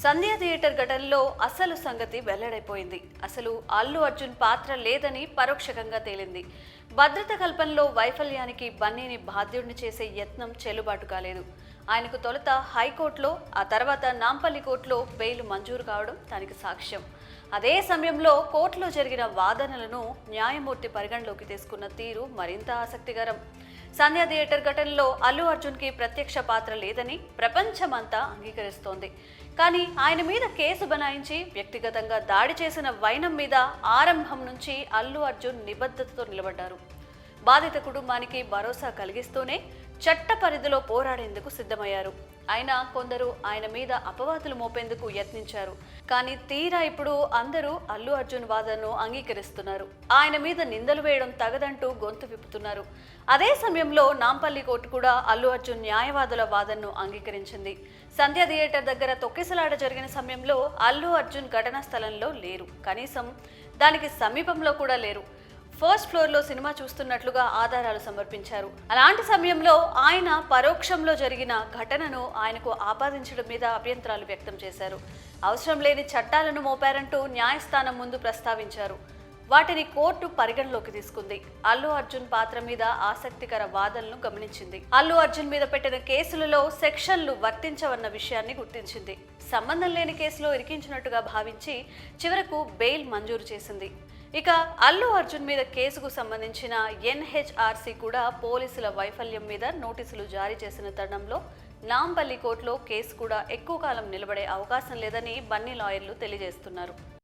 సంధ్య theatre ఘటనలో అసలు సంగతి వెల్లడైపోయింది. అసలు అల్లు అర్జున్ పాత్ర లేదని పరోక్షంగా తేలింది. భద్రత కల్పనలో వైఫల్యానికి బన్నీని బాధ్యుడిని చేసే యత్నం చెల్లుబాటు కాలేదు. ఆయనకు తొలుత హైకోర్టులో, ఆ తర్వాత నాంపల్లి కోర్టులో బెయిల్ మంజూరు కావడం దానికి సాక్ష్యం. అదే సమయంలో కోర్టులో జరిగిన వాదనలను న్యాయమూర్తి పరిగణలోకి తీసుకున్న తీరు మరింత ఆసక్తికరం. సంధ్య థియేటర్ ఘటనలో అల్లు అర్జున్కి ప్రత్యక్ష పాత్ర లేదని ప్రపంచమంతా అంగీకరిస్తోంది. కానీ ఆయన మీద కేసు బనాయించి వ్యక్తిగతంగా దాడి చేసిన వైనం మీద ఆరంభం నుంచి అల్లు అర్జున్ నిబద్ధతతో నిలబడ్డారు. బాధిత కుటుంబానికి భరోసా కలిగిస్తూనే చట్ట పరిధిలో పోరాడేందుకు సిద్ధమయ్యారు. అయినా కొందరు ఆయన మీద అపవాదులు మోపేందుకు యత్నించారు. కానీ తీరా ఇప్పుడు అందరూ అల్లు అర్జున్ వాదనను అంగీకరిస్తున్నారు. ఆయన మీద నిందలు వేయడం తగదంటూ గొంతు విప్పుతున్నారు. అదే సమయంలో నాంపల్లి కోర్టు కూడా అల్లు అర్జున్ న్యాయవాదుల వాదనను అంగీకరించింది. సంధ్య థియేటర్ దగ్గర తొక్కిసలాట జరిగిన సమయంలో అల్లు అర్జున్ ఘటనా స్థలంలో లేరు. కనీసం దానికి సమీపంలో కూడా లేరు. ఫస్ట్ ఫ్లోర్లో సినిమా చూస్తున్నట్లుగా ఆధారాలు సమర్పించారు. అలాంటి సమయంలో ఆయన పరోక్షంలో జరిగిన ఘటనను ఆయనకు ఆపాదించడం మీద అభ్యంతరాలు వ్యక్తం చేశారు. అవసరం లేని చట్టాలను మోపారంటూ న్యాయస్థానం ముందు ప్రస్తావించారు. వాటిని కోర్టు పరిగణలోకి తీసుకుంది. అల్లు అర్జున్ పాత్ర మీద ఆసక్తికర వాదనలను గమనించింది. అల్లు అర్జున్ మీద పెట్టిన కేసులలో సెక్షన్లు వర్తించవన్న విషయాన్ని గుర్తించింది. సంబంధం లేని కేసులో ఇరికించినట్టుగా భావించి చివరకు బెయిల్ మంజూరు చేసింది. ఇక అల్లు అర్జున్ మీద కేసుకు సంబంధించిన ఎన్హెచ్ఆర్సీ కూడా పోలీసుల వైఫల్యం మీద నోటీసులు జారీ చేసిన తరుణంలో నాంపల్లి కోర్టులో కేసు కూడా ఎక్కువ కాలం నిలబడే అవకాశం లేదని బన్నీ లాయర్లు తెలియజేస్తున్నారు.